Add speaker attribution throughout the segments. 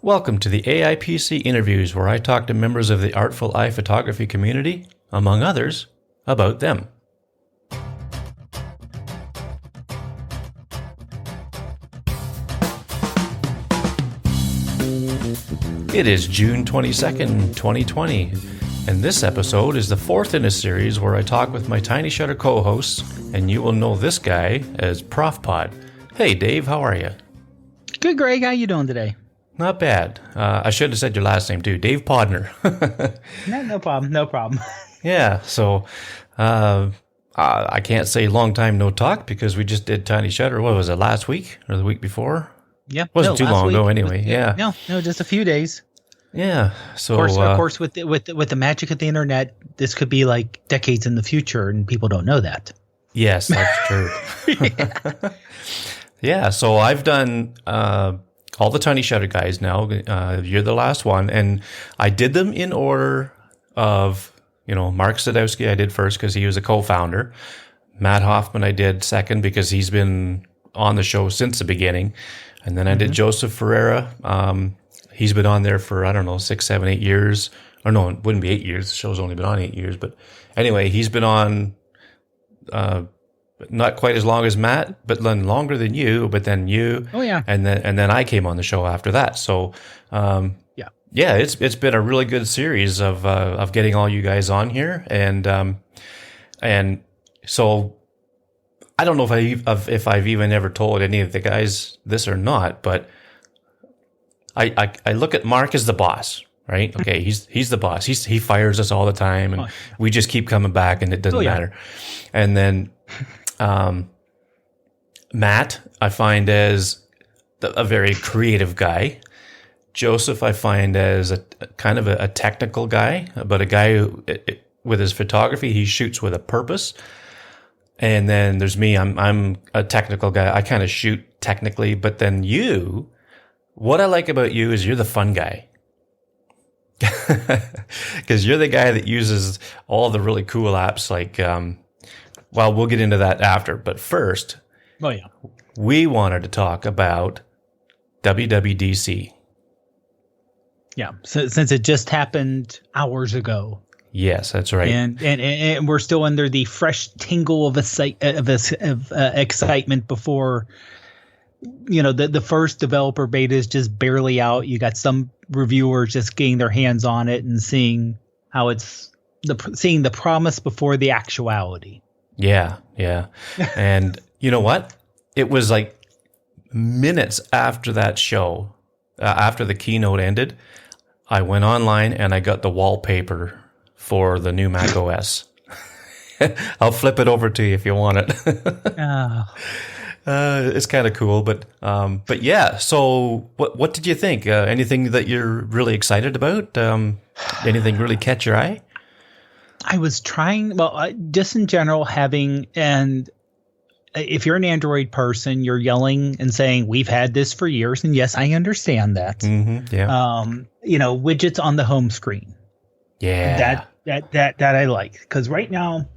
Speaker 1: Welcome to the AIPC interviews, where I talk to members of the Artful Eye photography community, among others, about them. It is June 22nd, 2020, and this episode is the fourth in a series where I talk with my Tiny Shutter co-hosts, and you will know this guy as Prof Pod. Hey Dave, how are you?
Speaker 2: Good, Greg. How you doing today?
Speaker 1: Not bad. I should have said your last name too, Dave Podnar.
Speaker 2: No problem. No problem.
Speaker 1: Yeah, so I can't say long time no talk because we just did Tiny Shutter. What was it, last week or the week before?
Speaker 2: Yeah,
Speaker 1: wasn't too long ago anyway. Yeah,
Speaker 2: no, just a few days.
Speaker 1: Yeah, so
Speaker 2: of course, with the magic of the internet, this could be like decades in the future, and people don't know that.
Speaker 1: Yes, that's true. Yeah, so I've done all the Tiny Shutter guys now. You're the last one, and I did them in order of, Mark Sadowski I did first because he was a co-founder. Matt Hoffman I did second because he's been on the show since the beginning. And then I did Joseph Ferreira. He's been on there for, 6, 7, 8 years. Or no, it wouldn't be 8 years. The show's only been on 8 years. But anyway, he's been on not quite as long as Matt, but then longer than you, but then you.
Speaker 2: Oh, yeah.
Speaker 1: And then I came on the show after that. So, yeah, it's been a really good series of getting all you guys on here. And so I don't know if I've even ever told any of the guys this or not, but I look at Mark as the boss, right? Okay, he's the boss. He fires us all the time, and we just keep coming back, and it doesn't matter. And then Matt, I find as a very creative guy. Joseph, I find as a kind of a technical guy, but a guy who, with his photography, he shoots with a purpose. And then there's me. I'm a technical guy. I kind of shoot technically, but then what I like about you is you're the fun guy. Because you're the guy that uses all the really cool apps like, we'll get into that after. But first, we wanted to talk about WWDC.
Speaker 2: Yeah, so, since it just happened hours ago.
Speaker 1: Yes, that's right.
Speaker 2: And we're still under the fresh tingle of excitement before, the first developer beta is just barely out. You got some reviewers just getting their hands on it and seeing how it's seeing the promise before the actuality.
Speaker 1: Yeah. And you know what? It was like minutes after that show, after the keynote ended, I went online and I got the wallpaper for the new Mac OS. I'll flip it over to you if you want it. It's kind of cool, but yeah. So what did you think? Anything that you're really excited about? Anything really catch your eye?
Speaker 2: I was trying, just in general, and if you're an Android person, you're yelling and saying, we've had this for years. And yes, I understand that.
Speaker 1: Mm-hmm, yeah.
Speaker 2: Widgets on the home screen.
Speaker 1: Yeah.
Speaker 2: That I like, because right now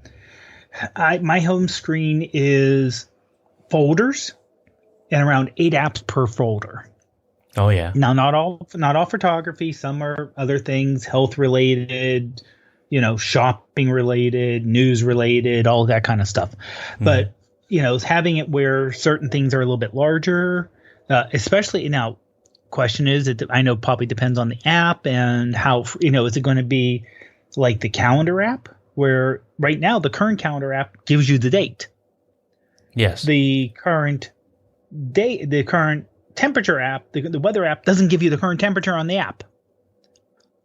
Speaker 2: my home screen is folders and around 8 apps per folder.
Speaker 1: Oh yeah.
Speaker 2: Now not all photography, some are other things, health related, shopping related, news related, all that kind of stuff. But having it where certain things are a little bit larger, especially now. Question is, I know probably depends on the app and how, is it going to be like the calendar app, where right now the current calendar app gives you the date.
Speaker 1: Yes.
Speaker 2: The current temperature app, the weather app doesn't give you the current temperature on the app.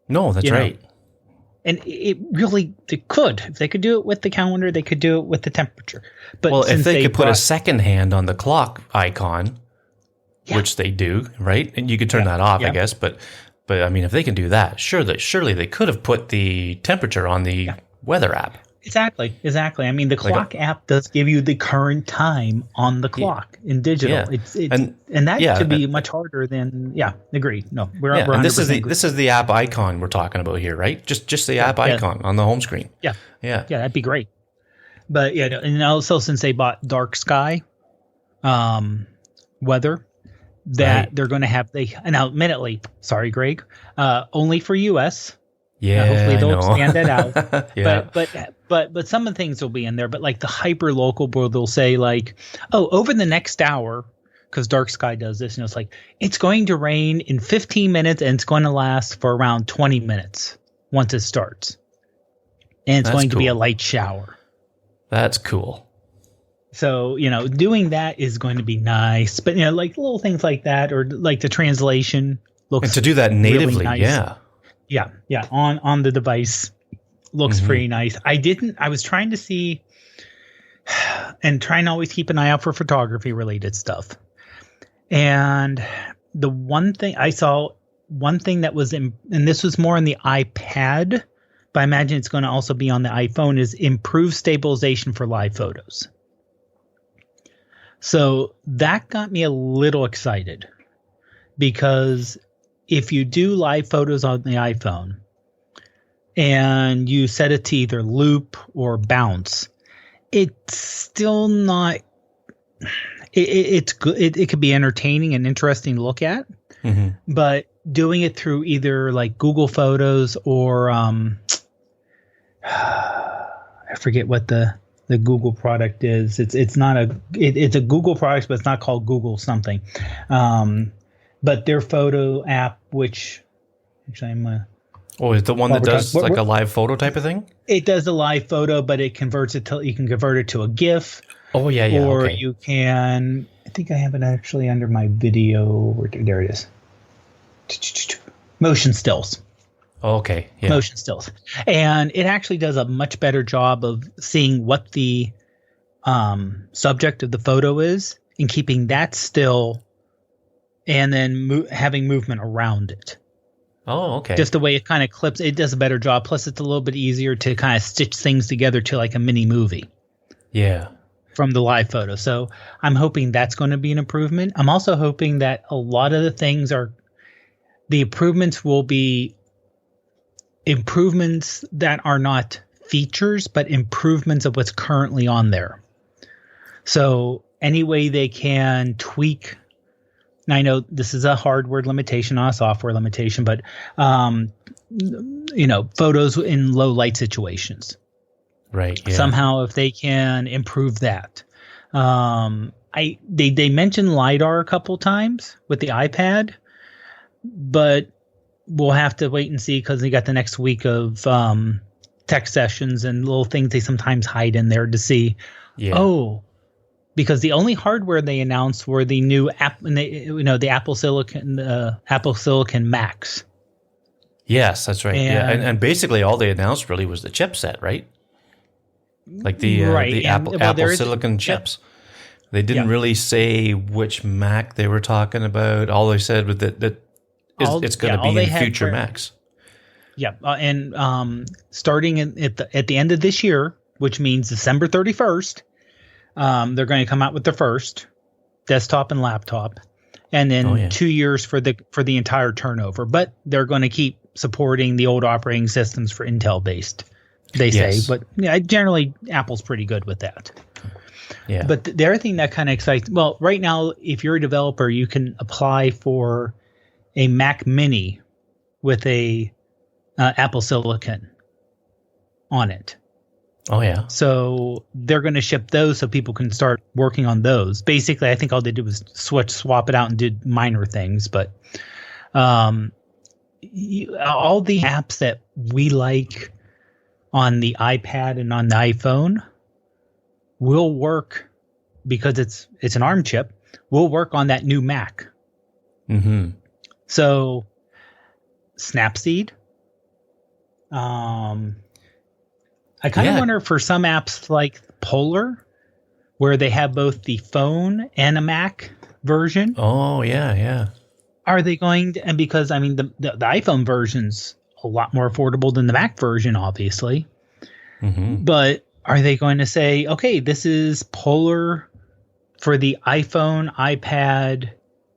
Speaker 1: No, that's right.
Speaker 2: And they could. If they could do it with the calendar, they could do it with the temperature. But
Speaker 1: if they could put a second hand on the clock icon, which they do, right? And you could turn that off, I guess. But I mean, if they can do that, surely they could have put the temperature on the weather app.
Speaker 2: Exactly. I mean, the clock app does give you the current time on the clock in digital. Yeah. And that could be much harder than. Yeah, agree. No, we're
Speaker 1: and this is the app icon we're talking about here, right? Just the app icon on the home screen.
Speaker 2: Yeah, that'd be great. But and also since they bought Dark Sky, weather. that
Speaker 1: Right.
Speaker 2: they're going to have. Now, admittedly, sorry, Greg, only for US.
Speaker 1: Yeah,
Speaker 2: Hopefully
Speaker 1: I
Speaker 2: they'll
Speaker 1: know.
Speaker 2: expand that out.
Speaker 1: Yeah.
Speaker 2: But some of the things will be in there. But like the hyper local, where they'll say like, oh, over the next hour, because Dark Sky does this, and it's like it's going to rain in 15 minutes, and it's going to last for around 20 minutes once it starts, and it's
Speaker 1: That's
Speaker 2: going to be a
Speaker 1: cool.
Speaker 2: light shower.
Speaker 1: That's cool.
Speaker 2: So, doing that is going to be nice. But, like little things like that, or like the translation looks
Speaker 1: And to do that
Speaker 2: really
Speaker 1: natively,
Speaker 2: nice.
Speaker 1: yeah.
Speaker 2: Yeah. Yeah. On the device looks pretty nice. I was trying to see and trying to always keep an eye out for photography related stuff. And the one thing I saw, that was and this was more on the iPad, but I imagine it's going to also be on the iPhone, is improved stabilization for live photos. So that got me a little excited, because if you do live photos on the iPhone and you set it to either loop or bounce, it's still not. It's good. It could be entertaining and interesting to look at, but doing it through either like Google Photos or I forget what the Google product is. It's not it's a Google product, but it's not called Google something. But their photo app, which actually
Speaker 1: Oh, is the one that does like a live photo type of thing?
Speaker 2: it does a live photo, but it converts it to, you can convert it to a GIF.
Speaker 1: Oh, yeah, yeah.
Speaker 2: Or
Speaker 1: Okay.
Speaker 2: you can, I think I have it actually under my video. There it is. Motion stills.
Speaker 1: Okay. Yeah.
Speaker 2: Motion stills. And it actually does a much better job of seeing what the subject of the photo is and keeping that still, and then having movement around it.
Speaker 1: Oh, okay.
Speaker 2: Just the way it kind of clips, it does a better job. Plus, it's a little bit easier to kind of stitch things together to like a mini movie
Speaker 1: Yeah.
Speaker 2: from the live photo. So I'm hoping that's going to be an improvement. I'm also hoping that a lot of the improvements will be improvements that are not features, but improvements of what's currently on there. So any way they can tweak, and I know this is a hardware limitation, not a software limitation, but photos in low light situations.
Speaker 1: Right. Yeah.
Speaker 2: Somehow, if they can improve that. They mentioned LiDAR a couple times with the iPad, but we'll have to wait and see, because they got the next week of tech sessions and little things they sometimes hide in there to see.
Speaker 1: Yeah.
Speaker 2: Oh, because the only hardware they announced were the new app, the Apple Silicon Macs.
Speaker 1: Yes, that's right. And basically all they announced really was the chipset, right? Like the Apple Silicon chips. They didn't really say which Mac they were talking about. All they said was that it's going to be in future Macs.
Speaker 2: Yeah, and starting at the end of this year, which means December 31st, they're going to come out with their first desktop and laptop, and then 2 years for the entire turnover. But they're going to keep supporting the old operating systems for Intel based. They say, but generally Apple's pretty good with that.
Speaker 1: Yeah.
Speaker 2: But the other thing that kind of excites, well, right now, if you're a developer, you can apply for a Mac Mini with a Apple Silicon on it.
Speaker 1: Oh yeah.
Speaker 2: So they're going to ship those so people can start working on those. Basically, I think all they did was swap it out and did minor things, but all the apps that we like on the iPad and on the iPhone will work, because it's an ARM chip, will work on that new Mac.
Speaker 1: Mm-hmm.
Speaker 2: So Snapseed. I kind of wonder for some apps like Polar, where they have both the phone and a Mac version.
Speaker 1: Oh yeah, yeah.
Speaker 2: Are they going to, and because I mean the iPhone version's a lot more affordable than the Mac version, obviously.
Speaker 1: Mm-hmm.
Speaker 2: But are they going to say, okay, this is Polar for the iPhone, iPad,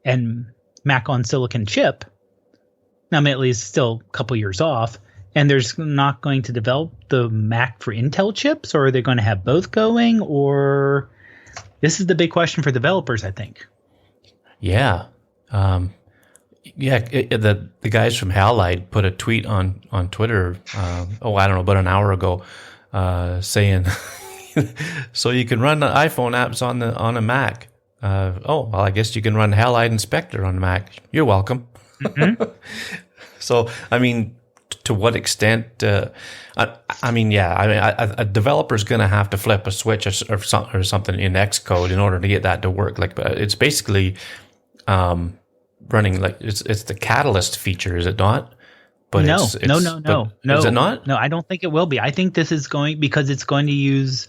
Speaker 2: and Mac on Silicon chip? Now, admittedly, it's still a couple years off, and there's not going to develop the Mac for Intel chips, or are they going to have both going? Or this is the big question for developers, I think.
Speaker 1: Yeah. Yeah, the guys from Halide put a tweet on Twitter. I don't know, about an hour ago, saying, "So you can run the iPhone apps on a Mac." Well, I guess you can run Halide Inspector on Mac. You're welcome.
Speaker 2: Mm-hmm.
Speaker 1: So, I mean, to what extent? A developer's going to have to flip a switch or something in Xcode in order to get that to work. Like, it's basically running like it's the Catalyst feature, is it not? But
Speaker 2: No.
Speaker 1: Is it not?
Speaker 2: No, I don't think it will be. I think this is because it's going to use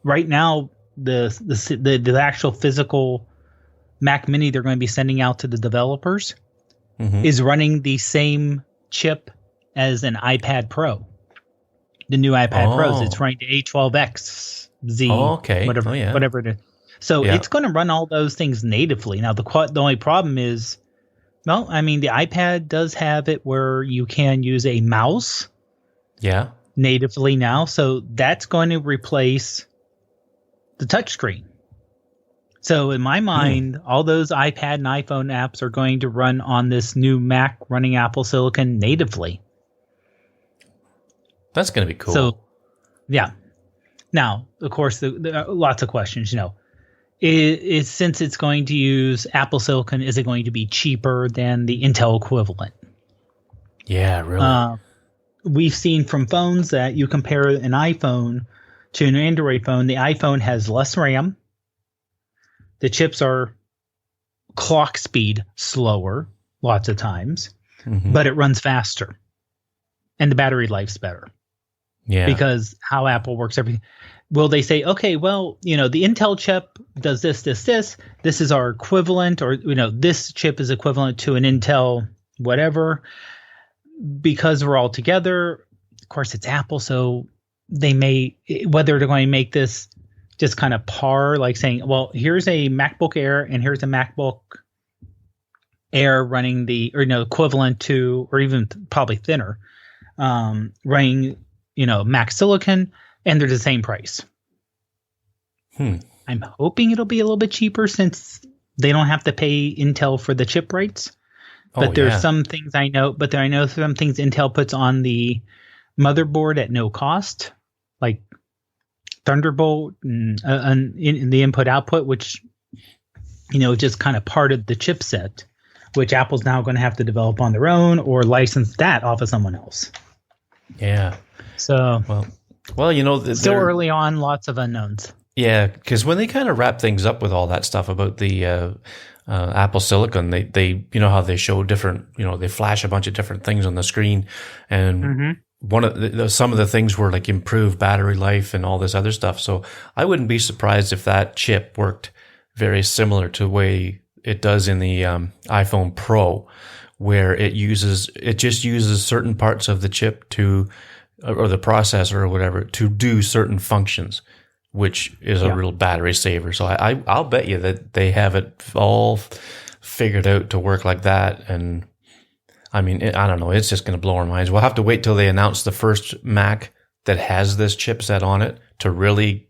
Speaker 2: right now the actual physical Mac Mini they're going to be sending out to the developers is running the same chip as an iPad Pro. The new iPad Pros, it's running the A12X Z, whatever it is. So it's going to run all those things natively. Now the only problem is, well, I mean, the iPad does have it where you can use a mouse natively now. So that's going to replace the touchscreen. So in my mind, all those iPad and iPhone apps are going to run on this new Mac running Apple Silicon natively.
Speaker 1: That's going to be cool.
Speaker 2: So, yeah. Now, of course, there are lots of questions, since it's going to use Apple Silicon, is it going to be cheaper than the Intel equivalent?
Speaker 1: Yeah, really.
Speaker 2: We've seen from phones that you compare an iPhone to an Android phone. The iPhone has less RAM. The chips are clock speed slower lots of times, but it runs faster. And the battery life's better. Yeah. Because how Apple works, everything. Will they say, okay, well, the Intel chip does this. This is our equivalent, or, this chip is equivalent to an Intel whatever. Because we're all together, of course, it's Apple, so they may, whether they're going to make this just kind of par, like saying, well, here's a MacBook Air and here's a MacBook Air running equivalent to, or even probably thinner, running, Mac Silicon, and they're the same price. I'm hoping it'll be a little bit cheaper since they don't have to pay Intel for the chip rights. But there's some things I know, I know some things Intel puts on the motherboard at no cost, like Thunderbolt and in the input output, which, just kind of part of the chipset, which Apple's now going to have to develop on their own or license that off of someone else.
Speaker 1: Yeah.
Speaker 2: So,
Speaker 1: well,
Speaker 2: still early on, lots of unknowns.
Speaker 1: Yeah, because when they kind of wrap things up with all that stuff about the Apple Silicon, they how they show different, they flash a bunch of different things on the screen, and one of some of the things were like improved battery life and all this other stuff. So I wouldn't be surprised if that chip worked very similar to the way it does in the iPhone Pro, where it just uses certain parts of the chip or the processor or whatever to do certain functions, which is a real battery saver. So I'll bet you that they have it all figured out to work like that. And I mean, I don't know, it's just going to blow our minds. We'll have to wait till they announce the first Mac that has this chipset on it to really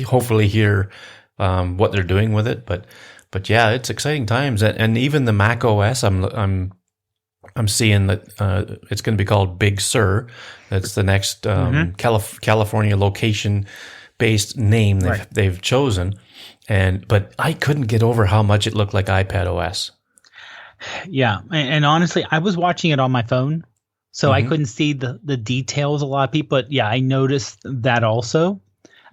Speaker 1: hopefully hear what they're doing with it. But yeah, it's exciting times. And even the Mac OS, I'm seeing that it's going to be called Big Sur. That's the next California location-based name they've chosen. But I couldn't get over how much it looked like iPad OS.
Speaker 2: Yeah, and honestly, I was watching it on my phone, so I couldn't see the details. A lot of people, but I noticed that also.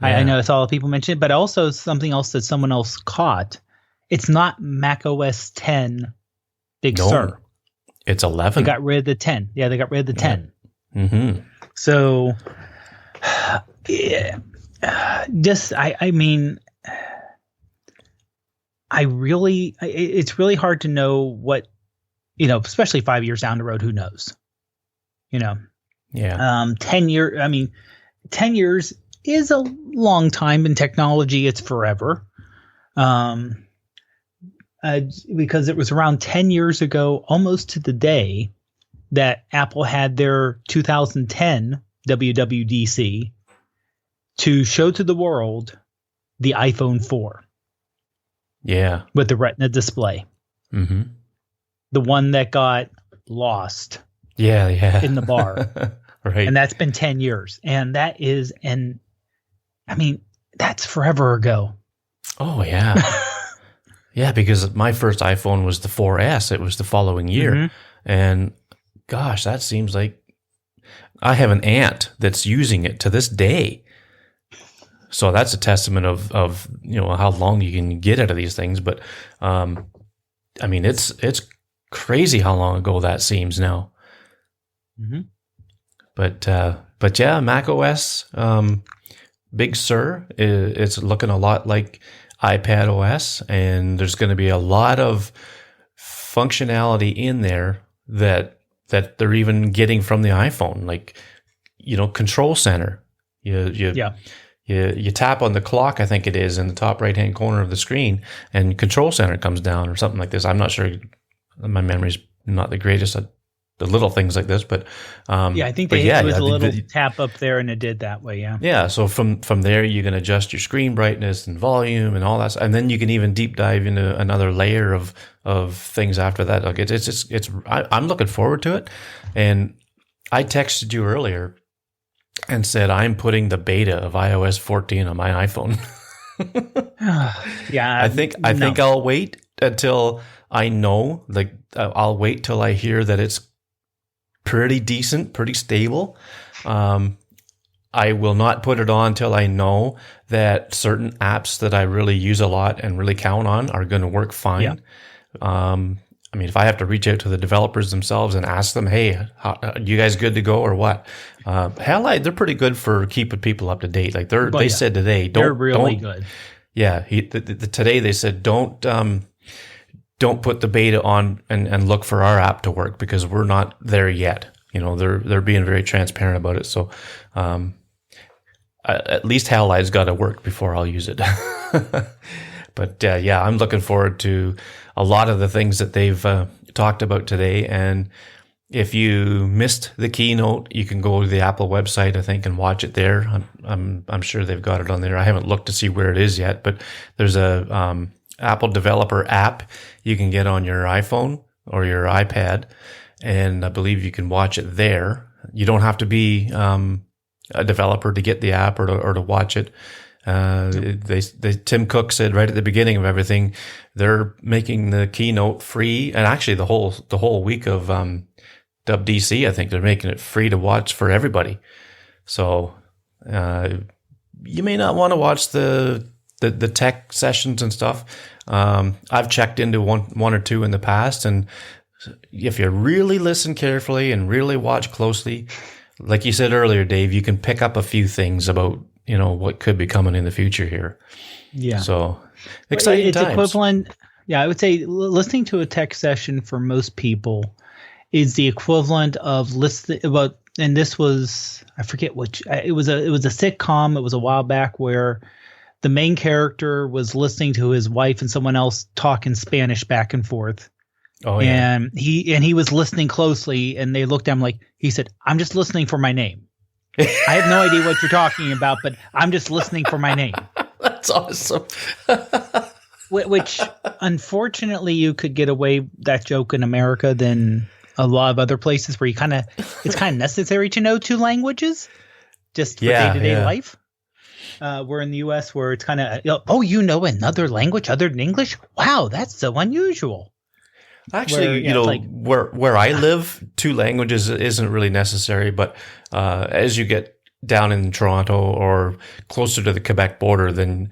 Speaker 2: Yeah. I noticed all the people mentioned it, but also something else that someone else caught. It's not Mac OS 10 Big Sur.
Speaker 1: It's 11.
Speaker 2: They got rid of the 10. Yeah, they got rid of the 10.
Speaker 1: Mm-hmm.
Speaker 2: So, I mean, it's really hard to know what, especially 5 years down the road, who knows? Yeah. 10 years, 10 years is a long time in technology. It's forever. Because it was around 10 years ago, almost to the day, that Apple had their 2010 WWDC to show to the world the iPhone 4.
Speaker 1: Yeah.
Speaker 2: With the Retina display.
Speaker 1: Mm-hmm.
Speaker 2: The one that got lost
Speaker 1: Yeah.
Speaker 2: in the bar.
Speaker 1: Right.
Speaker 2: And that's been 10 years. And that's forever ago.
Speaker 1: Oh, yeah. Yeah, because my first iPhone was the 4S. It was the following year.
Speaker 2: Mm-hmm.
Speaker 1: And gosh, that seems like I have an aunt that's using it to this day. So that's a testament of how long you can get out of these things. But it's crazy how long ago that seems now.
Speaker 2: Mm-hmm.
Speaker 1: But yeah, Mac OS, Big Sur, it's looking a lot like iPad OS, and there's going to be a lot of functionality in there that they're even getting from the iPhone, like Control Center. You tap on the clock, I think it is, in the top right hand corner of the screen, and Control Center comes down or something like this. I'm not sure. My memory's not the greatest at the little things like this, but
Speaker 2: I think there was a little tap up there, and it did that way. Yeah.
Speaker 1: So from there, you can adjust your screen brightness and volume and all that, and then you can even deep dive into another layer of things after that. Like I'm looking forward to it, and I texted you earlier and said I'm putting the beta of iOS 14 on my iPhone.
Speaker 2: Yeah,
Speaker 1: I think I'll wait until I know. Like I'll wait till I hear that it's pretty decent, pretty stable. I will not put it on till I know that certain apps that I really use a lot and really count on are going to work fine. Yeah. If I have to reach out to the developers themselves and ask them, hey, are you guys good to go or what? They're pretty good for keeping people up to date. Like they said today,
Speaker 2: they're really good.
Speaker 1: Yeah. Today they said, don't put the beta on and look for our app to work because we're not there yet. They're being very transparent about it. So, at least Halide's got to work before I'll use it. But I'm looking forward to a lot of the things that they've talked about today. And if you missed the keynote, you can go to the Apple website, I think, and watch it there. I'm sure they've got it on there. I haven't looked to see where it is yet, but there's a Apple developer app you can get on your iPhone or your iPad, and I believe you can watch it there. You don't have to be a developer to get the app or to watch it. Tim Cook said right at the beginning of everything, they're making the keynote free, and actually the whole week of WWDC, I think they're making it free to watch for everybody. So you may not want to watch the tech sessions and stuff. I've checked into one or two in the past, and if you really listen carefully and really watch closely, like you said earlier, Dave, you can pick up a few things about what could be coming in the future here. Yeah. So exciting times. It's
Speaker 2: equivalent. Yeah, I would say listening to a tech session for most people is the equivalent of listening about. And this was, I forget which. It was a sitcom. It was a while back where the main character was listening to his wife and someone else talk in Spanish back and forth. Oh yeah. And he was listening closely, and they looked at him like, he said, "I'm just listening for my name. I have no idea what you're talking about, but I'm just listening for my name."
Speaker 1: That's awesome.
Speaker 2: Which, unfortunately, you could get away that joke in America than a lot of other places where it's kind of necessary to know two languages just for day-to-day life. We're in the U.S. where it's kind of, another language other than English? Wow, that's so unusual.
Speaker 1: Actually, where I live, two languages isn't really necessary. But as you get down in Toronto or closer to the Quebec border, then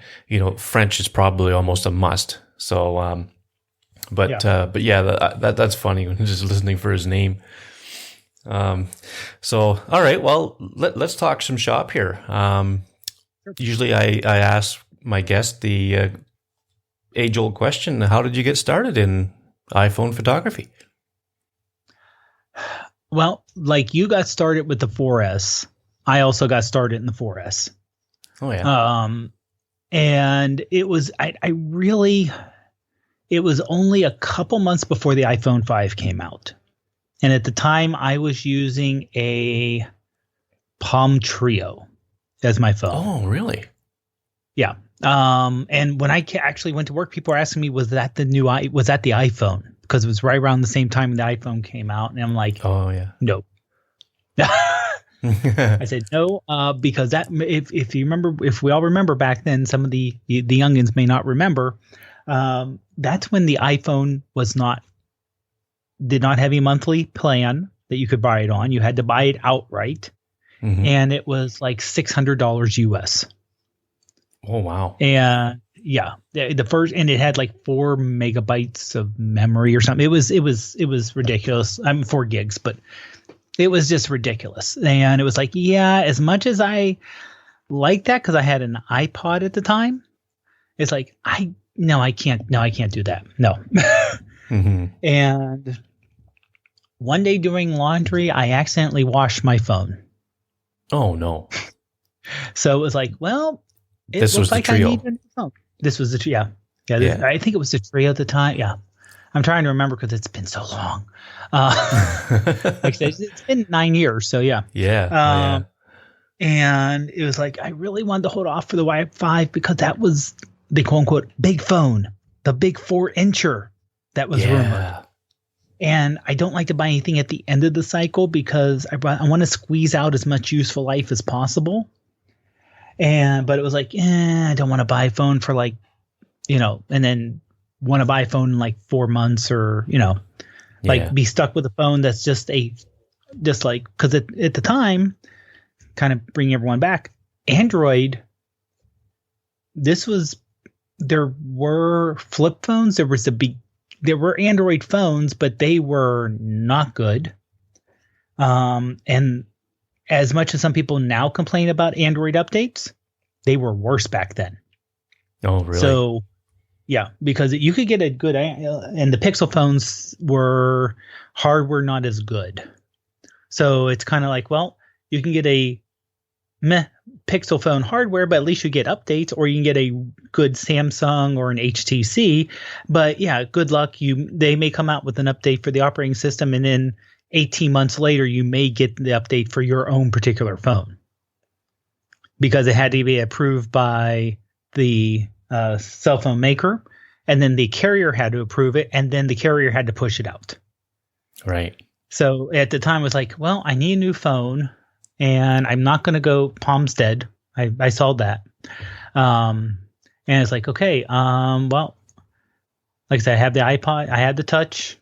Speaker 1: French is probably almost a must. So, that's funny. Just listening for his name. So, all right. Well, let's talk some shop here. Usually, I ask my guest the age-old question: how did you get started in iPhone photography?
Speaker 2: Well, like you got started with the 4S. I also got started in the 4S.
Speaker 1: Oh yeah.
Speaker 2: And it was it was only a couple months before the iPhone 5 came out. And at the time I was using a Palm Trio as my phone.
Speaker 1: Oh, really?
Speaker 2: Yeah. And when I actually went to work, people were asking me, was that the iPhone? Because it was right around the same time the iPhone came out. And I'm like,
Speaker 1: Oh yeah.
Speaker 2: no. I said no, because that if you remember, if we all remember back then, some of the youngins may not remember. That's when the iPhone did not have a monthly plan that you could buy it on. You had to buy it outright, and it was like $600 US.
Speaker 1: Oh wow!
Speaker 2: And yeah, the first, and it had like 4 megabytes of memory or something. It was ridiculous. I'm 4 gigs, but it was just ridiculous. And it was like, yeah, as much as I like that, because I had an iPod at the time, it's like I can't do that. No. And one day doing laundry, I accidentally washed my phone.
Speaker 1: Oh no!
Speaker 2: So it was like, well,
Speaker 1: this was like the Trio. I need a new phone.
Speaker 2: This was the yeah. I think it was the Trio at the time. Yeah, I'm trying to remember because it's been so long. Like I said, it's been 9 years, so yeah.
Speaker 1: Yeah.
Speaker 2: And it was like I really wanted to hold off for the Y5 because that was the quote unquote big phone, the big 4-incher that was rumored. And I don't like to buy anything at the end of the cycle because I want to squeeze out as much useful life as possible. But it was like, I don't want to buy a phone for like, and then want to buy a phone in like 4 months or, be stuck with a phone that's just like, because at the time, kind of bring everyone back, Android, there were flip phones. There were Android phones, but they were not good. And as much as some people now complain about Android updates, they were worse back then.
Speaker 1: Oh, really?
Speaker 2: So, yeah, because you could get a good, and the Pixel phones were hardware not as good. So it's kind of like, well, you can get a meh Pixel phone hardware, but at least you get updates, or you can get a good Samsung or an HTC. But yeah, good luck. They may come out with an update for the operating system, and then 18 months later, you may get the update for your own particular phone because it had to be approved by the cell phone maker, and then the carrier had to approve it, and then the carrier had to push it out. Right. So at the time, it was like, well, I need a new phone. And I'm not going to go Palm's dead. I saw that. And it's like, okay, well, like I said, I have the iPod. I had the Touch.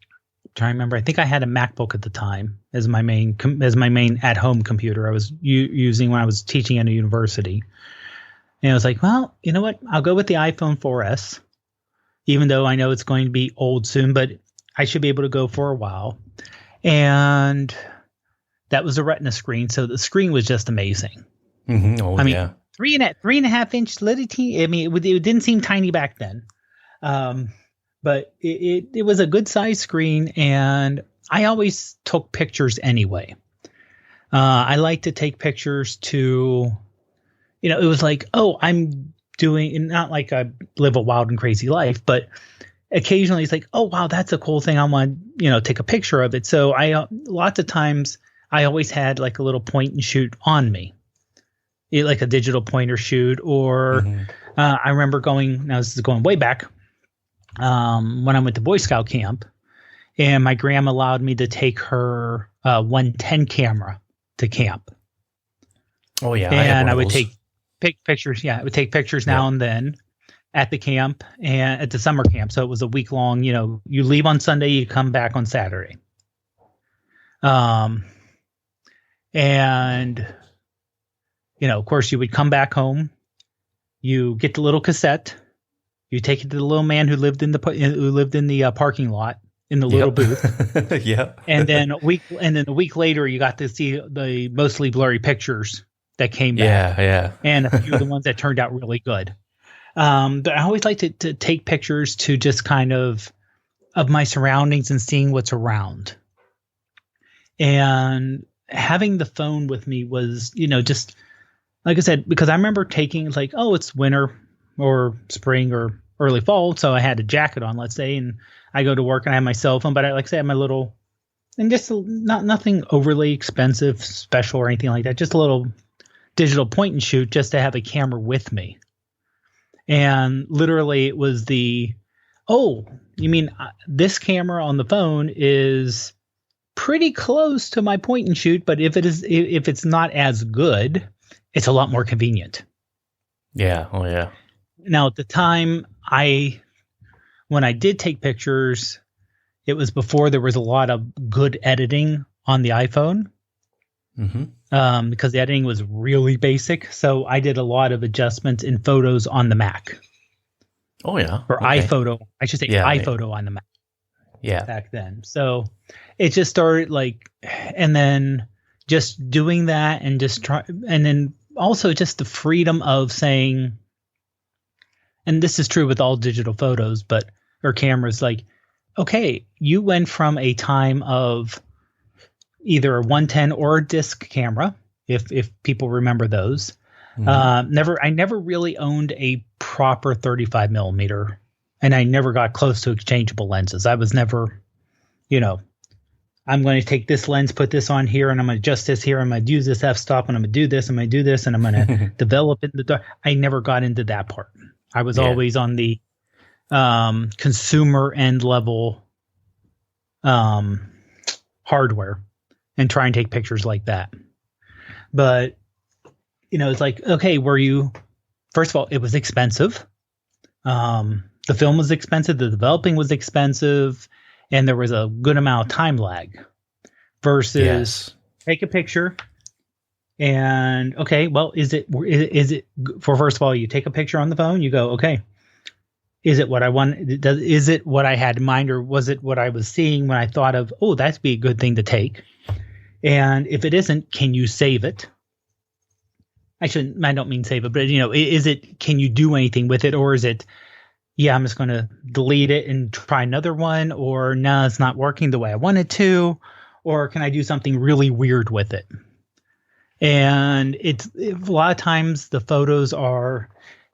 Speaker 2: I'm trying to remember. I think I had a MacBook at the time as my main at-home computer I was using when I was teaching at a university. And I was like, well, you know what? I'll go with the iPhone 4S, even though I know it's going to be old soon, but I should be able to go for a while. And that was a Retina screen, so the screen was just amazing.
Speaker 1: Mm-hmm. Oh, I mean, yeah.
Speaker 2: 3.5 inch little teeny. I mean, it didn't seem tiny back then, but it was a good size screen, and I always took pictures anyway. I like to take pictures to, it was like, oh, I'm doing, not like I live a wild and crazy life, but occasionally it's like, oh wow, that's a cool thing. I want take a picture of it. So lots of times. I always had like a little point and shoot on me, like a digital point or shoot. Or I remember now this is going way back, when I went to Boy Scout camp, and my grandma allowed me to take her 110 camera to camp. Oh yeah, and I would take pictures. Yeah, I would take pictures now and then at the camp and at the summer camp. So it was a week long. You leave on Sunday, you come back on Saturday. And, of course, you would come back home. You get the little cassette. You take it to the little man who lived in the parking lot in the little booth. Yeah. And then a week later, you got to see the mostly blurry pictures that came back. Yeah. And a few of the ones that turned out really good. But I always like to take pictures to just kind of my surroundings and seeing what's around. And having the phone with me was, just like I said, because I remember taking like, oh, it's winter or spring or early fall. So I had a jacket on, let's say, and I go to work and I have my cell phone, but I had my little, and just nothing overly expensive, special or anything like that. Just a little digital point and shoot just to have a camera with me. And literally it was oh, you mean this camera on the phone is pretty close to my point and shoot, but if it's not as good, it's a lot more convenient.
Speaker 1: Yeah. Oh yeah.
Speaker 2: Now at the time when I did take pictures, it was before there was a lot of good editing on the iPhone. Because the editing was really basic. So I did a lot of adjustments in photos on the Mac.
Speaker 1: Oh yeah.
Speaker 2: Or iPhoto. I should say iPhoto on the Mac.
Speaker 1: Yeah.
Speaker 2: Back then. So it just started and then just doing that and and then also just the freedom of saying, and this is true with all digital photos, or cameras, okay, you went from a time of either a 110 or a disc camera, if people remember those. I never really owned a proper 35 millimeter, and I never got close to exchangeable lenses. I was never, I'm going to take this lens, put this on here, and I'm going to adjust this here. I'm going to use this f-stop, and I'm going to do this. I'm going to do this, and I'm going to develop it in the dark. I never got into that part. I was always on the consumer end level hardware and try and take pictures like that. But, it's okay, first of all, it was expensive. The film was expensive. The developing was expensive. And there was a good amount of time lag versus take a picture and, okay, well, is it first of all, you take a picture on the phone, you go, okay, is it what I want? Is it what I had in mind, or was it what I was seeing when I thought of, oh, that'd be a good thing to take? And if it isn't, can you save it? I don't mean save it, but can you do anything with it? Or is it, I'm just going to delete it and try another one, or no, it's not working the way I wanted to, or can I do something really weird with it? And a lot of times the photos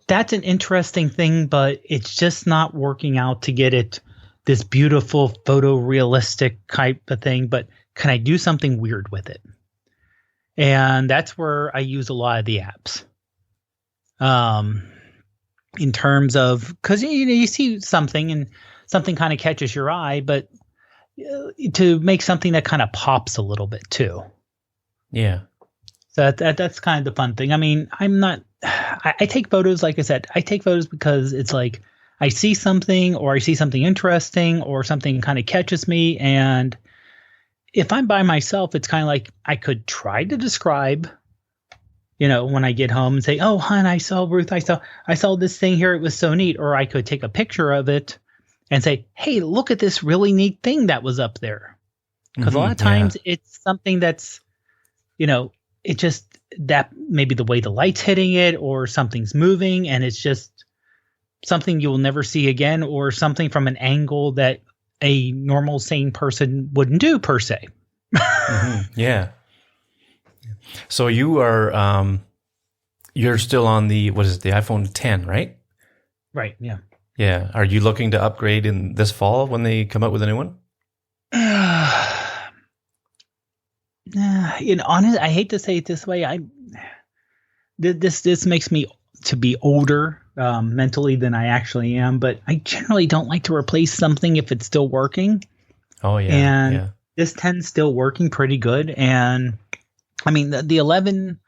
Speaker 2: that's an interesting thing, but it's just not working out to get it this beautiful photorealistic type of thing. But can I do something weird with it? And that's where I use a lot of the apps. In terms of, because you see something and something kind of catches your eye, but to make something that kind of pops a little bit too. Yeah. So that's kind of the fun thing. I mean, I take photos, like I said, I take photos because it's I see something, or I see something interesting, or something kind of catches me. And if I'm by myself, it's kind of like I could try to describe, when I get home and say, oh, hon, I saw Ruth, I saw this thing here. It was so neat. Or I could take a picture of it and say, hey, look at this really neat thing that was up there. Because a lot of times it's something that's, it just, that maybe the way the light's hitting it, or something's moving and it's just something you'll never see again, or something from an angle that a normal sane person wouldn't do per se.
Speaker 1: Yeah. So you are, you're still on the iPhone 10, right?
Speaker 2: Right. Yeah.
Speaker 1: Yeah. Are you looking to upgrade in this fall when they come out with a new one?
Speaker 2: Honest, I hate to say it this way. This makes me to be older mentally than I actually am, but I generally don't like to replace something if it's still working.
Speaker 1: Oh yeah.
Speaker 2: And this 10's still working pretty good. And I mean, the 11,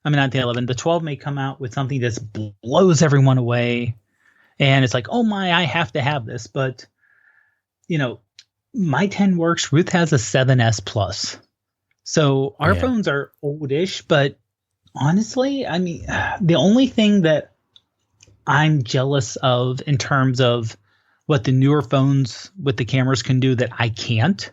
Speaker 2: not the 11, the 12 may come out with something that blows everyone away. And it's like, oh my, I have to have this. But, my 10 works. Ruth has a 7S Plus. So our phones are oldish, but honestly, the only thing that I'm jealous of in terms of what the newer phones with the cameras can do that I can't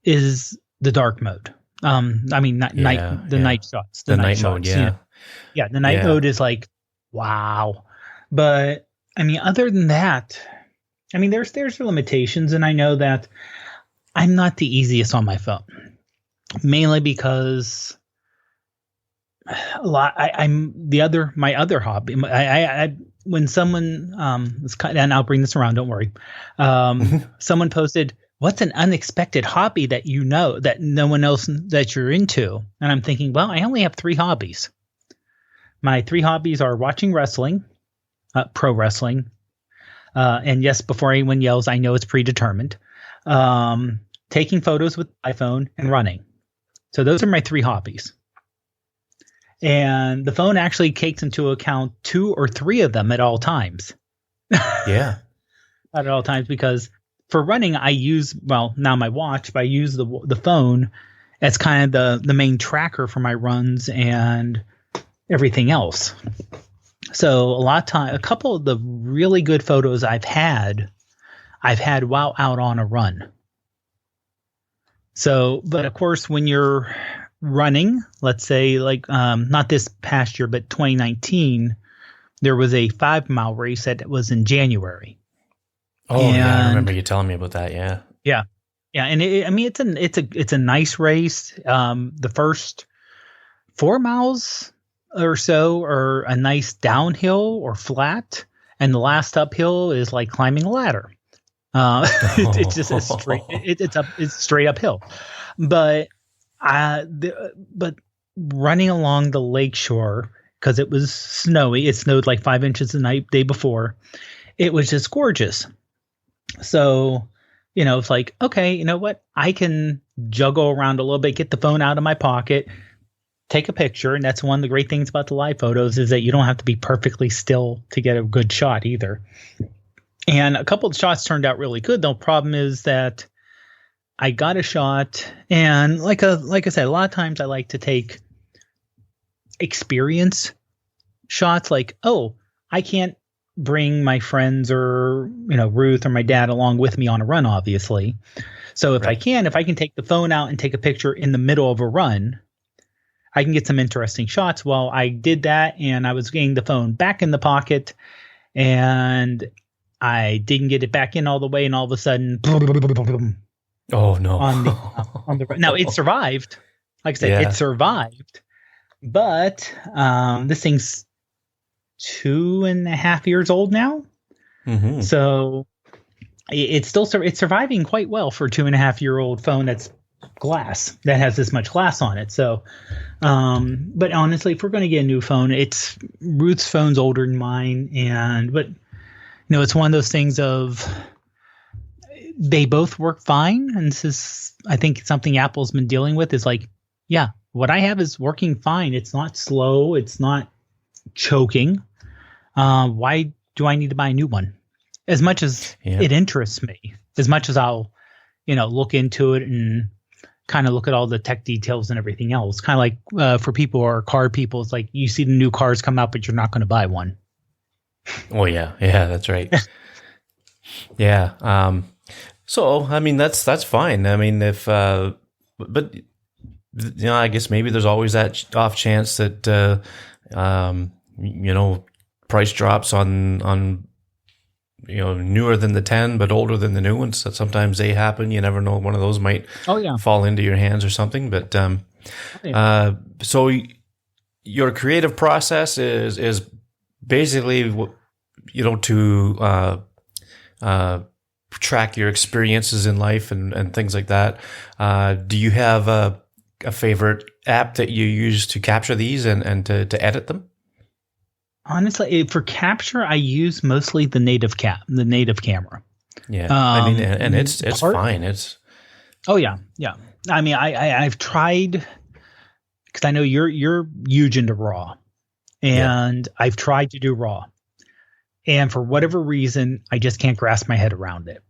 Speaker 2: is the dark mode. Night shots.
Speaker 1: The night mode, yeah.
Speaker 2: Yeah, the night mode is wow. But other than that, there's limitations, and I know that I'm not the easiest on my phone. Mainly because my other hobby. When someone and I'll bring this around. Don't worry. Someone posted, "What's an unexpected hobby that that no one else that you're into?" And I'm thinking, well, I only have 3 hobbies. My 3 hobbies are watching wrestling, pro wrestling. And yes, before anyone yells, I know it's predetermined. Taking photos with iPhone and running. So those are my 3 hobbies. And the phone actually takes into account 2 or 3 of them at all times.
Speaker 1: Yeah.
Speaker 2: At all times, because for running, I use, well, now my watch, but I use the phone as kind of the main tracker for my runs and everything else. So a lot of time, a couple of the really good photos I've had while out on a run. So, but of course, when you're running, let's say like, not this past year, but 2019, there was a 5-mile race that was in January.
Speaker 1: Oh, yeah, I remember you telling me about that. Yeah.
Speaker 2: Yeah. Yeah. And I mean, it's a nice race. The first 4 miles or so are a nice downhill or flat. And the last uphill is like climbing a ladder. It's just a straight, it's straight uphill. But, but running along the lakeshore, because it was snowy, it snowed like 5 inches the day before. It was just gorgeous. So, it's like, okay, you know what? I can juggle around a little bit, get the phone out of my pocket, take a picture. And that's one of the great things about the live photos is that you don't have to be perfectly still to get a good shot either. And a couple of shots turned out really good. The problem is that I got a shot, and like I said, a lot of times I like to take experience shots. Like, oh, I can't bring my friends or Ruth or my dad along with me on a run, obviously. So if I can take the phone out and take a picture in the middle of a run, I can get some interesting shots. Well, I did that, and I was getting the phone back in the pocket, and I didn't get it back in all the way, and all of a sudden,
Speaker 1: oh no!
Speaker 2: on the now it survived. Like I said, it survived, but this thing's 2.5 years old now, so it's still it's surviving quite well for a 2.5-year-old phone that's glass, that has this much glass on it. So, but honestly, if we're going to get a new phone, it's Ruth's phone's older than mine, but it's one of those things of they both work fine. And this is, I think, something Apple's been dealing with is like, yeah, what I have is working fine. It's not slow. It's not choking. Why do I need to buy a new one? As much as it interests me, as much as I'll, look into it and kind of look at all the tech details and everything else. Kind of like for people who are car people, it's like you see the new cars come out, but you're not going to buy one.
Speaker 1: Oh yeah, that's right. Yeah. So I mean that's fine. I mean if but I guess maybe there's always that off chance that price drops on newer than the 10 but older than the new ones. That sometimes they happen. You never know, one of those might fall into your hands or something. But so your creative process is basically to track your experiences in life and things like that. Do you have a favorite app that you use to capture these and to edit them?
Speaker 2: Honestly, for capture, I use mostly the native camera.
Speaker 1: Yeah, I mean, and it's fine. It's
Speaker 2: yeah. I mean, I've tried, because I know you're huge into RAW, and I've tried to do RAW, and for whatever reason, I just can't grasp my head around it.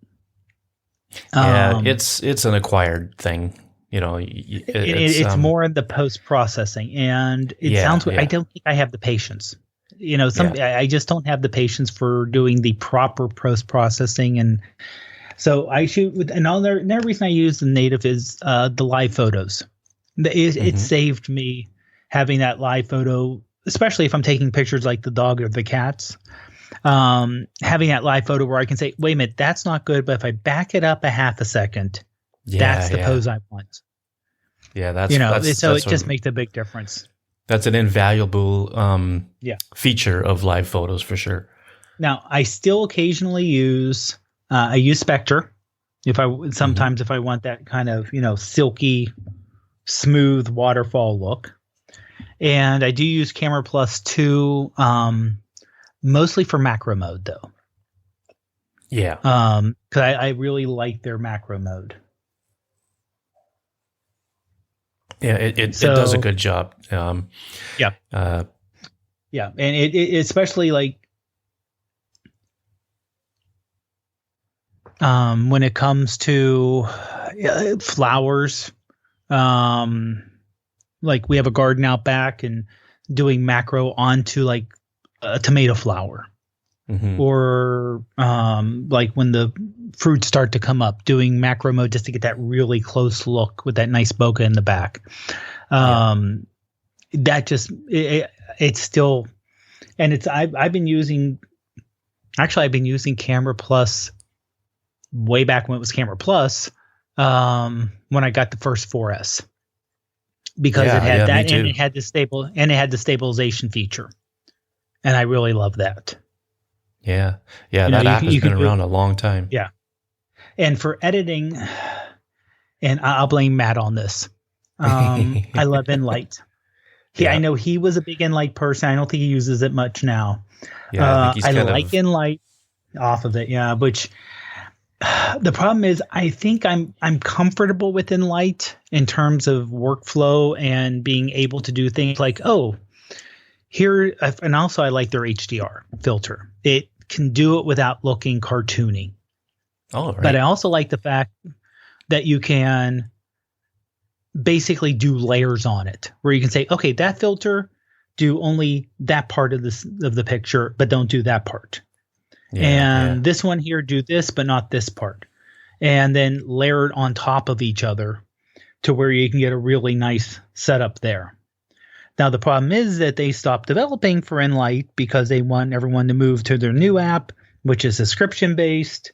Speaker 1: Yeah, it's an acquired thing.
Speaker 2: It's more in the post processing, and it sounds. I don't think I have the patience. I just don't have the patience for doing the proper post processing, and so I shoot with another reason I use the native is the live photos. It saved me having that live photo, especially if I'm taking pictures like the dog or the cats. Having that live photo where I can say, wait a minute, that's not good, but if I back it up a half a second, that's the pose I want. Yeah, that's so it just makes a big difference.
Speaker 1: That's an invaluable feature of live photos for sure.
Speaker 2: Now, I still occasionally use I use Spectre if I want that kind of silky, smooth waterfall look, and I do use Camera Plus 2. mostly for macro mode though.
Speaker 1: Yeah.
Speaker 2: Because I really like their macro mode.
Speaker 1: Yeah, it does a good job.
Speaker 2: Yeah. Yeah, and it especially like when it comes to flowers, like we have a garden out back and doing macro onto like a tomato flower, or like when the fruits start to come up, doing macro mode just to get that really close look with that nice bokeh in the back. That just it's still, and it's I've been using Camera Plus way back when it was Camera Plus, when I got the first 4S, because it had that and it had the stabilization feature, and I really love that.
Speaker 1: Yeah, that app has been around a long time.
Speaker 2: Yeah, and for editing, and I'll blame Matt on this. I love Enlight. I know he was a big Enlight person. I don't think he uses it much now.
Speaker 1: Yeah,
Speaker 2: I like Enlight off of it. Yeah, which the problem is, I think I'm comfortable with Enlight in terms of workflow and being able to do things like, here, and also I like their HDR filter. It can do it without looking cartoony.
Speaker 1: Oh, right.
Speaker 2: But I also like the fact that you can basically do layers on it, where you can say, okay, that filter, do only that part of the picture, but don't do that part. This one here, do this, but not this part. And then layer it on top of each other to where you can get a really nice setup there. Now, the problem is that they stopped developing for Enlight because they want everyone to move to their new app, which is subscription-based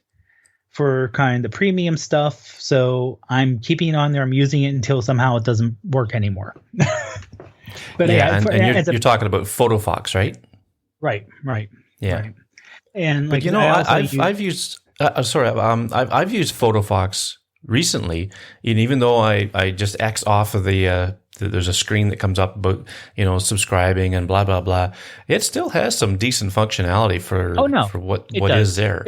Speaker 2: for kind of the premium stuff. So I'm keeping it on there. I'm using it until somehow it doesn't work anymore. But
Speaker 1: you're talking about PhotoFox, right?
Speaker 2: Right.
Speaker 1: Yeah.
Speaker 2: Right. And
Speaker 1: but I've used I've used PhotoFox recently, and even though I just X off of there's a screen that comes up about subscribing and blah blah blah, it still has some decent functionality for what is there.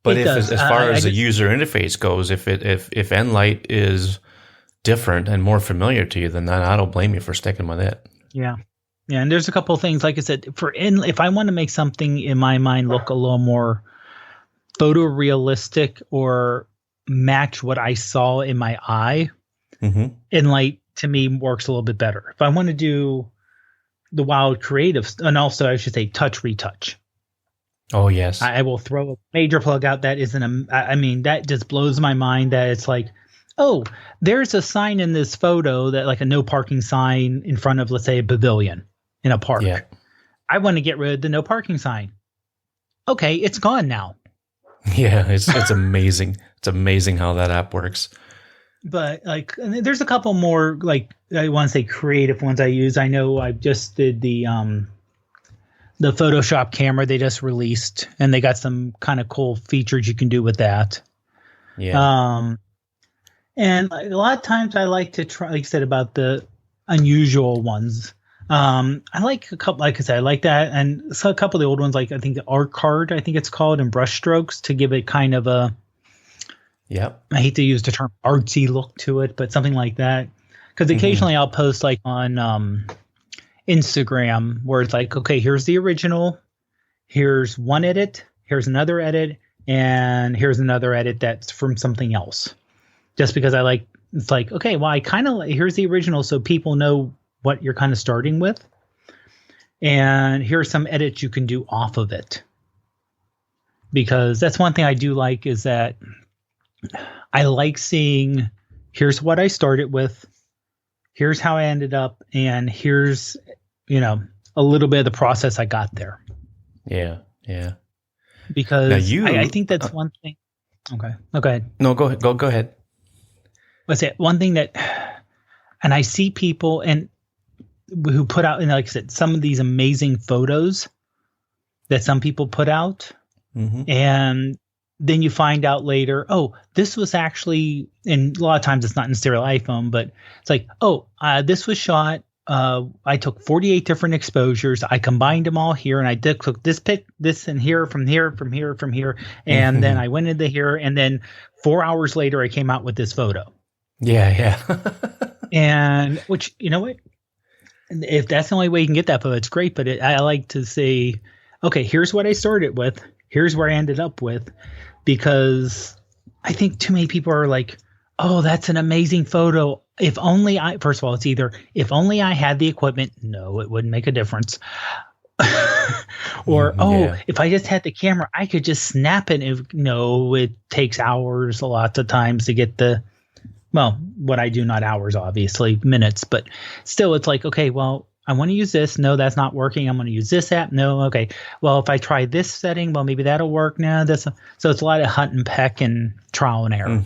Speaker 1: But as far as the user interface goes, if Enlight is different and more familiar to you, then I don't blame you for sticking with it.
Speaker 2: Yeah. Yeah, and there's a couple of things, like I said, if I want to make something in my mind look a little more photorealistic or match what I saw in my eye, Enlight to me works a little bit better. If I want to do the wild creative, and also I should say touch retouch.
Speaker 1: Oh yes,
Speaker 2: I will throw a major plug out that isn't that just blows my mind, that it's like, oh, there's a sign in this photo that like a no parking sign in front of, let's say, a pavilion in a park. Yeah. I want to get rid of the no parking sign. Okay, it's gone now.
Speaker 1: Yeah, it's amazing. It's amazing how that app works.
Speaker 2: But like, there's a couple more, like, I want to say creative ones I use. I know I just did the Photoshop camera they just released, and they got some kind of cool features you can do with that. Yeah. And a lot of times I like to try, like I said, about the unusual ones. I like a couple, like I said, I like that. And so a couple of the old ones, like I think the art card, I think it's called, and brush strokes, to give it kind of a, I hate to use the term artsy look to it, but something like that. Because occasionally I'll post like on Instagram where it's like, okay, here's the original, here's one edit, here's another edit, and here's another edit that's from something else. Just because I like, it's like, okay, well, I kind of, here's the original so people know what you're kind of starting with. And here's some edits you can do off of it. Because that's one thing I do like, is that I like seeing, here's what I started with, here's how I ended up, and here's, a little bit of the process I got there. Yeah. Yeah. Because I think that's one thing. Okay. Okay.
Speaker 1: No, go ahead. Go ahead.
Speaker 2: What's it? One thing that, and I see people who put out, and like I said, some of these amazing photos that some people put out, and then you find out later, oh, this was actually, and a lot of times it's not necessarily iPhone, but it's like, oh, this was shot I took 48 different exposures. I combined them all here, and I took this and here, from here, from here, from here, and then I went into here, and then 4 hours later, I came out with this photo.
Speaker 1: Yeah.
Speaker 2: And which, you know what? If that's the only way you can get that photo, it's great. But I like to say, okay, here's what I started with. Here's where I ended up with, because I think too many people are like, oh, that's an amazing photo. If only first of all, it's either if only I had the equipment. No, it wouldn't make a difference. Or, if I just had the camera, I could just snap it. No, it takes hours lots of times to get what I do, not hours, obviously, minutes, but still it's like, okay, well, I want to use this. No, that's not working. I'm going to use this app. No. Okay. Well, if I try this setting, well, maybe that'll work now. So it's a lot of hunt and peck and trial and error.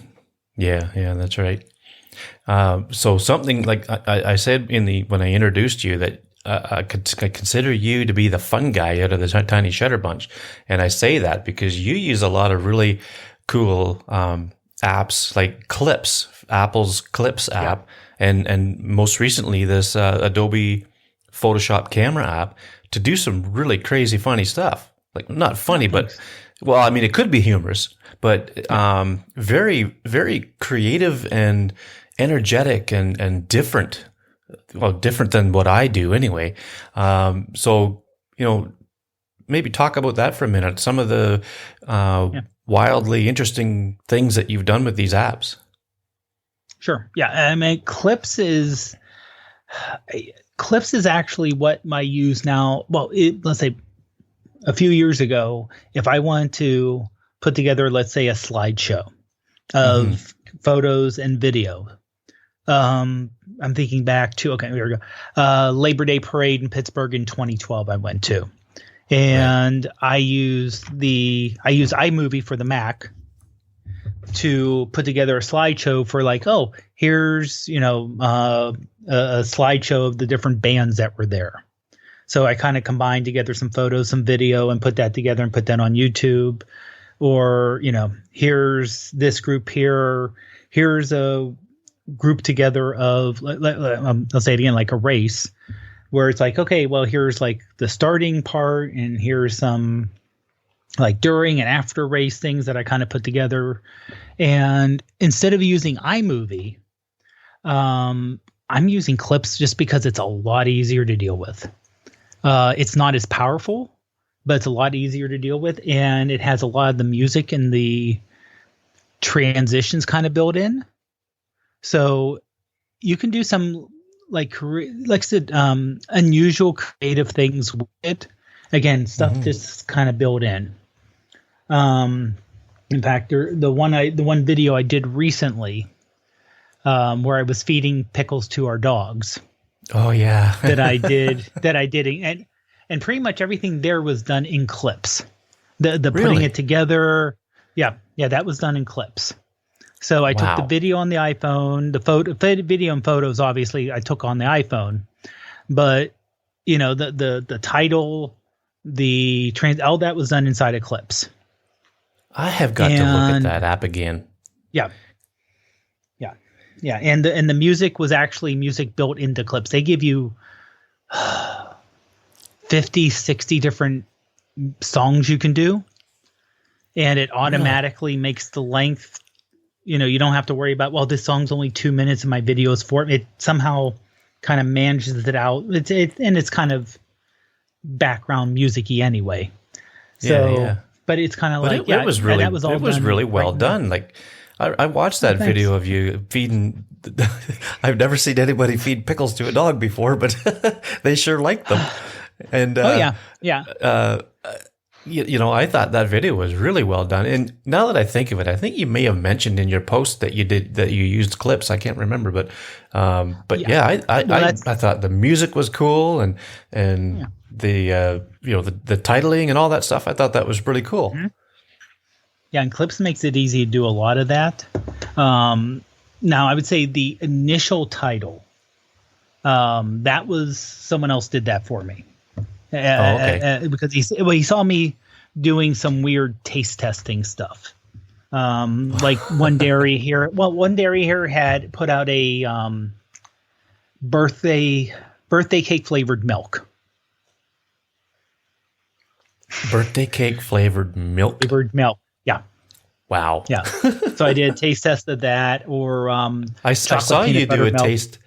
Speaker 1: Yeah, that's right. So something like I said when I introduced you that I consider you to be the fun guy out of the Tiny Shutter bunch. And I say that because you use a lot of really cool apps like Clips, Apple's Clips app, and most recently this Adobe Photoshop camera app to do some really crazy funny stuff. Like not funny, but well, I mean, it could be humorous, but very, very creative and energetic and different. Well, different than what I do anyway. So, maybe talk about that for a minute. Some of the wildly interesting things that you've done with these apps.
Speaker 2: Sure. Yeah. I mean, Clips is actually what I use now. Well, let's say a few years ago, if I want to put together, let's say, a slideshow of photos and video, I'm thinking back to, okay, here we go. Labor Day parade in Pittsburgh in 2012 I went to. And I use iMovie for the Mac to put together a slideshow for like, oh, here's, a slideshow of the different bands that were there. So I kind of combined together some photos, some video, and put that together and put that on YouTube. Or, here's this group here. Here's a group together of, I'll say it again, like a race, where it's like, okay, well, here's like the starting part, and here's some like during and after race things that I kind of put together. And instead of using iMovie, I'm using Clips just because it's a lot easier to deal with. It's not as powerful, but it's a lot easier to deal with, and it has a lot of the music and the transitions kind of built in. So you can do some like I said, unusual creative things with it. Again, stuff just kind of built in. In fact, the one video I did recently, where I was feeding pickles to our dogs.
Speaker 1: Oh yeah,
Speaker 2: that I did, and pretty much everything there was done in Clips. The
Speaker 1: really?
Speaker 2: Putting it together, yeah, that was done in Clips. So I took the video on the iPhone, the video and photos, obviously I took on the iPhone, but the title, all that was done inside of Clips.
Speaker 1: I have got to look at that app again.
Speaker 2: Yeah. And the music was actually music built into Clips. They give you 50, 60 different songs you can do, and it automatically makes the length. You don't have to worry about, well, this song's only 2 minutes and my video is 4. It somehow kind of manages it out. It's kind of background music-y anyway. So, but it's kind of like,
Speaker 1: it was really well done. Like I watched that video of you feeding. I've never seen anybody feed pickles to a dog before, but they sure like them. And I thought that video was really well done. And now that I think of it, I think you may have mentioned in your post that you used Clips. I can't remember, but I thought the music was cool and the titling and all that stuff. I thought that was really cool. Mm-hmm.
Speaker 2: Yeah, and Clips makes it easy to do a lot of that. Now, I would say the initial title, that was someone else did that for me. Because he saw me doing some weird taste testing stuff. Like one dairy here. Well, one dairy here had put out a birthday birthday cake flavored milk.
Speaker 1: Birthday cake flavored milk.
Speaker 2: Flavored milk. Yeah.
Speaker 1: Wow.
Speaker 2: Yeah. So I did a taste test of that, or
Speaker 1: I saw you do a
Speaker 2: milk.
Speaker 1: taste.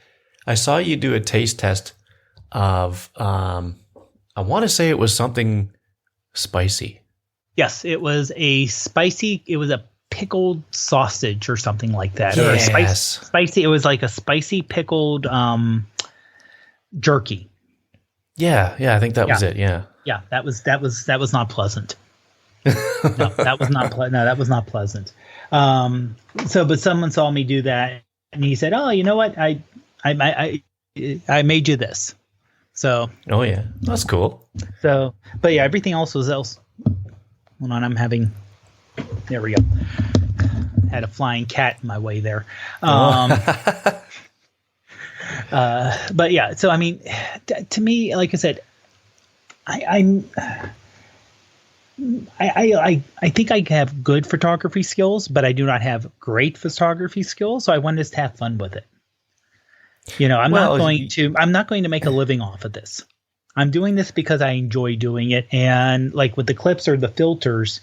Speaker 1: I saw you do a taste test of. I want to say it was something spicy.
Speaker 2: Yes, it was a spicy. It was a pickled sausage or something like that.
Speaker 1: Yes.
Speaker 2: Or spicy. It was like a spicy pickled jerky.
Speaker 1: Yeah. I think that was it. Yeah.
Speaker 2: Yeah, that was not pleasant. No, that was not that was not pleasant. But someone saw me do that, and he said, "Oh, you know what? I made you this." So.
Speaker 1: Oh yeah, that's cool.
Speaker 2: So, but yeah, everything else was else. Hold on, I'm having. There we go. Had a flying cat in my way there. But yeah, so I mean, to me, like I said, I think I have good photography skills, but I do not have great photography skills. So I wanted to have fun with it. I'm not going to make a living off of this. I'm doing this because I enjoy doing it. And like with the clips or the filters,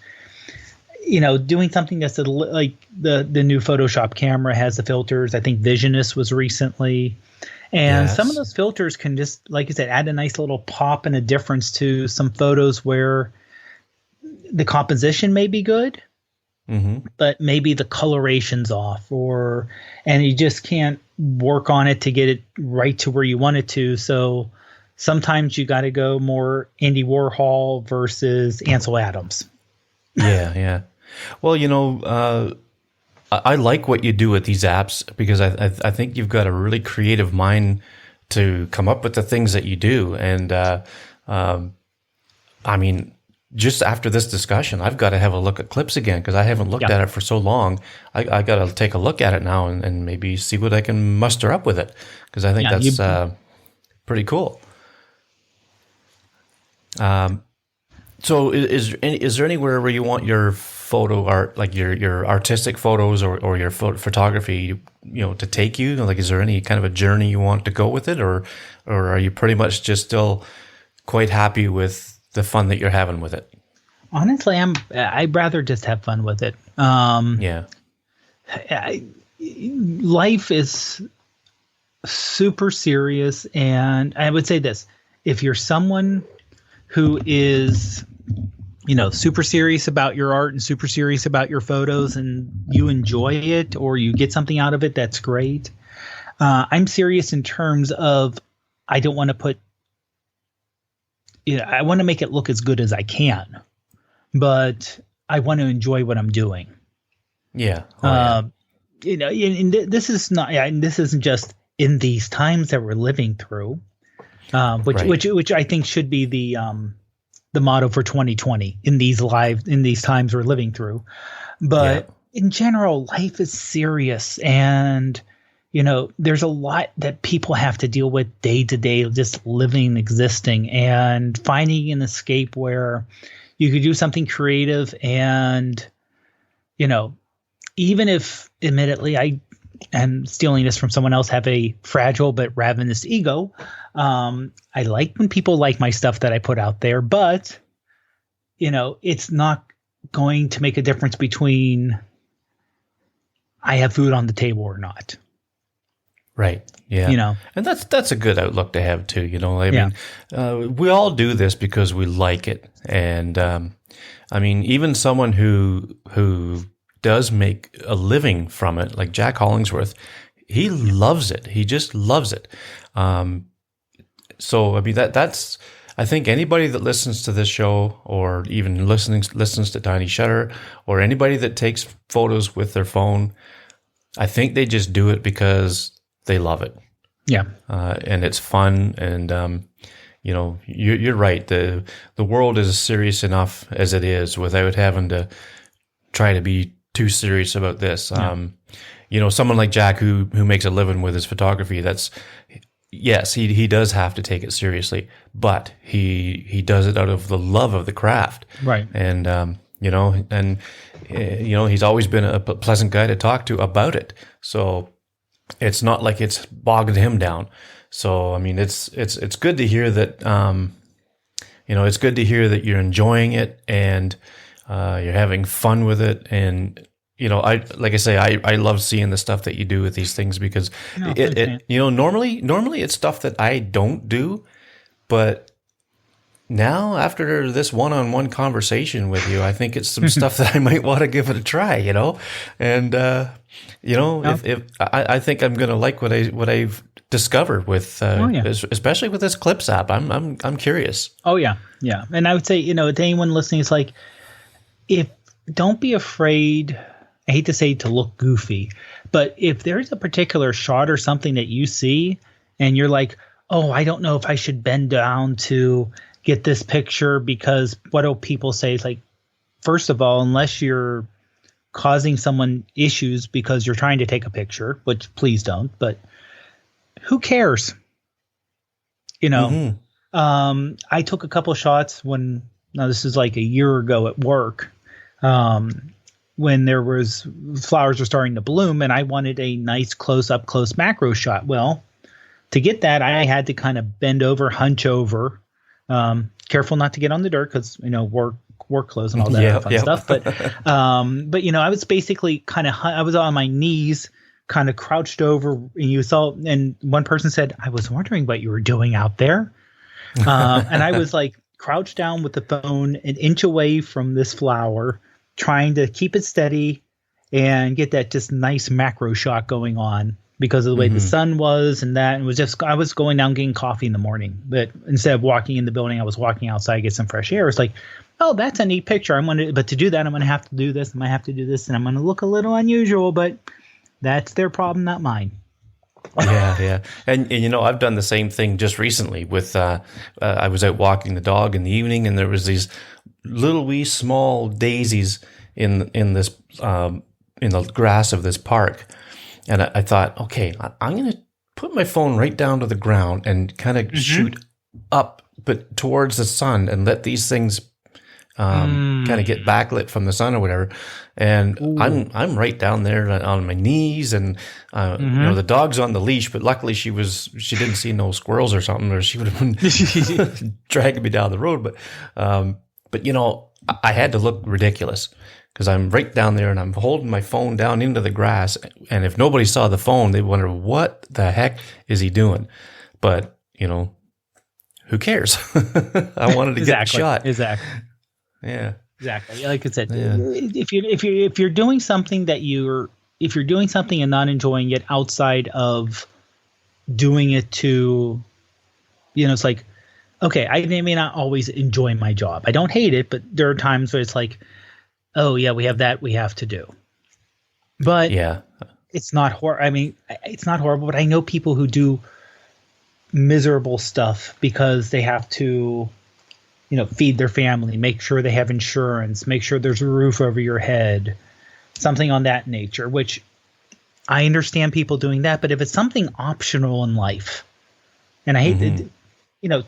Speaker 2: doing something that's like the new Photoshop camera has the filters. I think Visionist was recently. And some of those filters can just, like I said, add a nice little pop and a difference to some photos where the composition may be good, but maybe the coloration's off, and you just can't work on it to get it right to where you want it to. So sometimes you got to go more Andy Warhol versus Ansel Adams.
Speaker 1: Yeah. Well, I like what you do with these apps because I think you've got a really creative mind to come up with the things that you do. And I mean, just after this discussion, I've got to have a look at clips again because I haven't looked at it for so long. I got to take a look at it now and maybe see what I can muster up with it because I think that's pretty cool. So is there anywhere where you want your photo art, like your artistic photos or your photography, to take you? Like, is there any kind of a journey you want to go with it, or are you pretty much just still quite happy with the fun that you're having with it?
Speaker 2: Honestly, I'd rather just have fun with it. Life is super serious, and I would say this: if you're someone who is super serious about your art and super serious about your photos and you enjoy it or you get something out of it, that's great. I'm serious in terms of I don't want to put, I want to make it look as good as I can, but I want to enjoy what I'm doing.
Speaker 1: Yeah.
Speaker 2: And this is not, and this isn't just in these times that we're living through, which I think should be the motto for 2020 in these times we're living through. But in general, life is serious, and there's a lot that people have to deal with day to day, just living, existing, and finding an escape where you could do something creative. And even if admittedly I am stealing this from someone else, have a fragile but ravenous ego, I like when people like my stuff that I put out there, but it's not going to make a difference between I have food on the table or not.
Speaker 1: Right. Yeah. And that's a good outlook to have too. I mean, we all do this because we like it. And, I mean, even someone who does make a living from it, like Jack Hollingsworth, he loves it. He just loves it. So, I mean, that's, I think anybody that listens to this show or even listens to Tiny Shutter or anybody that takes photos with their phone, I think they just do it because they love it. Yeah. And it's fun. And, you're right. The world is serious enough as it is without having to try to be too serious about this. Yeah. Someone like Jack who makes a living with his photography, yes, he does have to take it seriously, but he does it out of the love of the craft. Right. And, he's always been a pleasant guy to talk to about it. So it's not like it's bogged him down. So, I mean, it's good to hear that, it's good to hear that you're enjoying it and you're having fun with it. And, like I say, I love seeing the stuff that you do with these things because
Speaker 2: No, thanks, man.
Speaker 1: normally it's stuff that I don't do, but now after this one-on-one conversation with you, I think it's some stuff that I might want to give it a try, and, if I think I'm going to like what I've discovered with, especially with this Clips app. I'm curious.
Speaker 2: Oh yeah. Yeah. And I would say, to anyone listening, it's like, don't be afraid. I hate to say to look goofy, but if there's a particular shot or something that you see and you're like, oh, I don't know if I should bend down to get this picture because what do people say? It's like, first of all, unless you're causing someone issues because you're trying to take a picture, which please don't, but who cares? I took a couple shots this is like a year ago at work, when there was flowers were starting to bloom and I wanted a nice close macro shot. Well, to get that, I had to kind of bend over, hunch over, careful not to get on the dirt because, work clothes and all that fun stuff. But I was basically I was on my knees, kind of crouched over, and one person said, I was wondering what you were doing out there. And I was like crouched down with the phone an inch away from this flower, trying to keep it steady and get that just nice macro shot going on because of the way the sun was and that. And it was just, I was going down getting coffee in the morning, but instead of walking in the building, I was walking outside to get some fresh air. It's like, oh, that's a neat picture. But to do that, I'm going to have to do this. I'm going to have to do this. And I'm going to look a little unusual, but that's their problem, not mine.
Speaker 1: Yeah. And I've done the same thing just recently with, I was out walking the dog in the evening and there was these little wee small daisies in this, in the grass of this park. And I thought, okay, I'm going to put my phone right down to the ground and kind of shoot up, but towards the sun and let these things kind of get backlit from the sun or whatever. And I'm right down there on my knees and, the dog's on the leash, but luckily she didn't see no squirrels or something, or she would have been dragging me down the road. But I had to look ridiculous because I'm right down there and I'm holding my phone down into the grass. And if nobody saw the phone, they wonder, what the heck is he doing? But, who cares? I wanted to get the shot.
Speaker 2: Exactly.
Speaker 1: Yeah.
Speaker 2: Exactly. Like I said, if you're doing something if you're doing something and not enjoying it outside of doing it to, it's like, okay, I may not always enjoy my job. I don't hate it, but there are times where it's like, oh yeah, we have that we have to do. But it's not it's not horrible, but I know people who do miserable stuff because they have to, feed their family, make sure they have insurance, make sure there's a roof over your head, something on that nature, which I understand people doing that. But if it's something optional in life, and I hate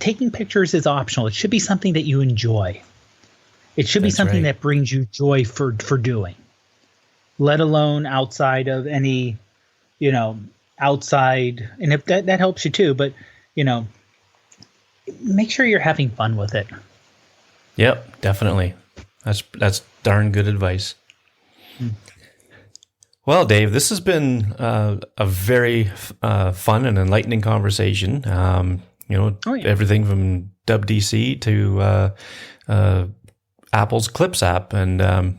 Speaker 2: taking pictures is optional. It should be something that you enjoy. It should be something that brings you joy for doing, let alone outside of any, outside. And if that helps you too, but, make sure you're having fun with it.
Speaker 1: Yep, definitely. That's darn good advice. Well, Dave, this has been a very fun and enlightening conversation. Everything from WDC to Apple's Clips app. And I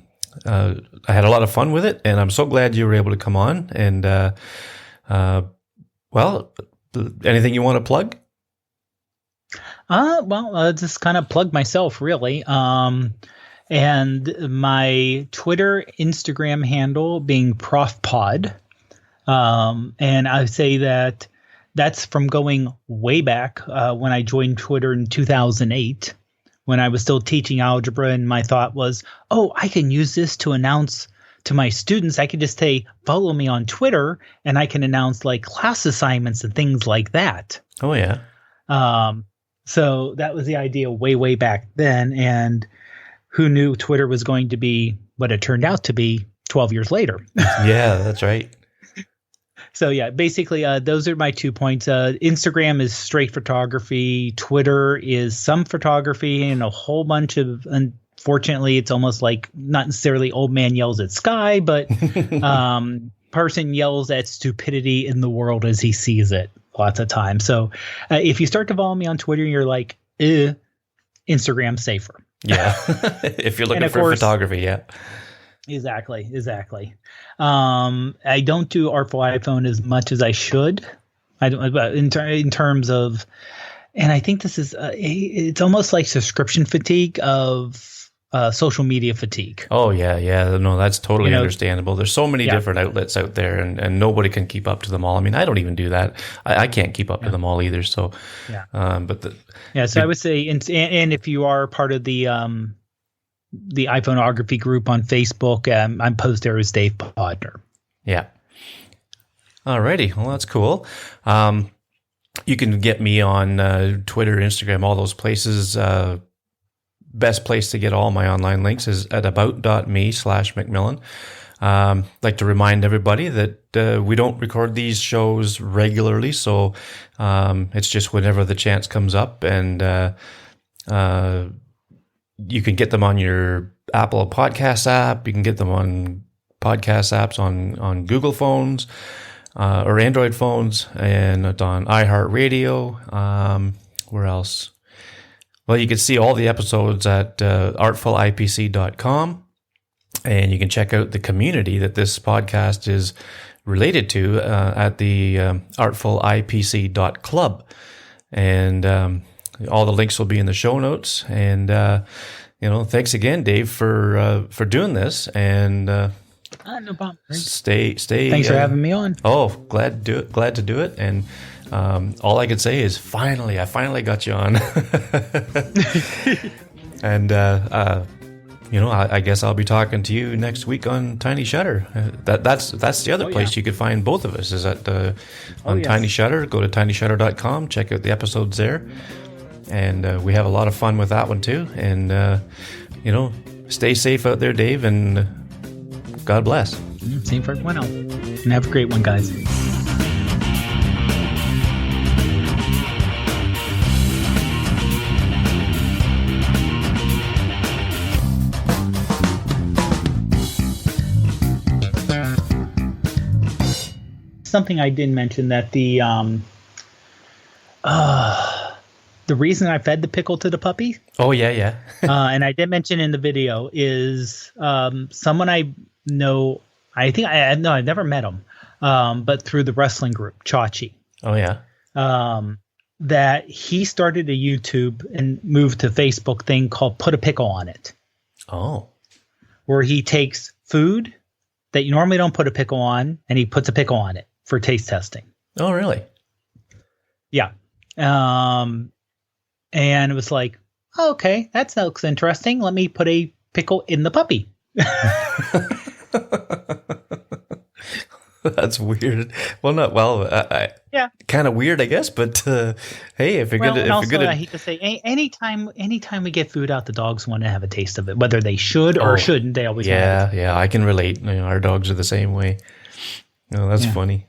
Speaker 1: had a lot of fun with it, and I'm so glad you were able to come on. And, anything you want to plug?
Speaker 2: Just kind of plug myself, really. And my Twitter, Instagram handle being ProfPod. And I say that's from going way back when I joined Twitter in 2008, when I was still teaching algebra. And my thought was, I can use this to announce to my students. I could just say, follow me on Twitter, and I can announce like class assignments and things like that.
Speaker 1: Oh, yeah.
Speaker 2: So that was the idea way, way back then. And who knew Twitter was going to be what it turned out to be 12 years later?
Speaker 1: Yeah, that's right.
Speaker 2: So yeah, basically, those are my 2 points. Instagram is straight photography. Twitter is some photography and a whole bunch of. Unfortunately, it's almost like not necessarily old man yells at sky, but person yells at stupidity in the world as he sees it lots of times. So if you start to follow me on Twitter, you're like, Instagram's safer.
Speaker 1: Yeah, if you're looking for photography, yeah.
Speaker 2: Exactly. I don't do Artful iPhone as much as I should. I don't, but in terms of, and I think this is, it's almost like subscription fatigue of social media fatigue.
Speaker 1: Oh yeah. No, that's totally understandable. There's so many different outlets out there, and nobody can keep up to them all. I mean, I don't even do that. I can't keep up to them all either. So,
Speaker 2: so I would say, and if you are part of the iPhoneography group on Facebook, I'm post there as Dave Podnar.
Speaker 1: Yeah. Alrighty. Well, that's cool. You can get me on Twitter, Instagram, all those places. Best place to get all my online links is at about.me/McMillan. Like to remind everybody that we don't record these shows regularly, so it's just whenever the chance comes up, and you can get them on your Apple Podcast app. You can get them on podcast apps on Google phones or Android phones, and on iHeartRadio. Where else? Well, you can see all the episodes at artfulipc.com, and you can check out the community that this podcast is related to at the artfulipc.club. And all the links will be in the show notes. And, thanks again, Dave, for doing this. And
Speaker 2: no problem.
Speaker 1: Stay.
Speaker 2: Thanks for having me on.
Speaker 1: Oh, glad to do it. And all I can say is I finally got you on. And I guess I'll be talking to you next week on Tiny Shutter. That's the other place you could find both of us is at on Tiny Shutter. Go to tinyshutter.com, check out the episodes there, and we have a lot of fun with that one too. And stay safe out there, Dave, and God bless.
Speaker 2: Same for everyone else. And have a great one, guys. Something I did mention that the reason I fed the pickle to the puppy.
Speaker 1: Oh yeah.
Speaker 2: And I did mention in the video is someone I know. I think I've never met him, but through the wrestling group Chachi.
Speaker 1: Oh yeah.
Speaker 2: That he started a YouTube and moved to Facebook thing called Put a Pickle on It.
Speaker 1: Oh. Where
Speaker 2: he takes food that you normally don't put a pickle on, and he puts a pickle on it for taste testing.
Speaker 1: Oh, really?
Speaker 2: Yeah. And it was like, oh, okay, that looks interesting. Let me put a pickle in the puppy.
Speaker 1: That's weird. Well, kind of weird, I guess. But hey, if you're gonna,
Speaker 2: I hate to say, anytime we get food out, the dogs want to have a taste of it, whether they should or shouldn't. They always
Speaker 1: yeah. I can relate. Our dogs are the same way. No, that's funny.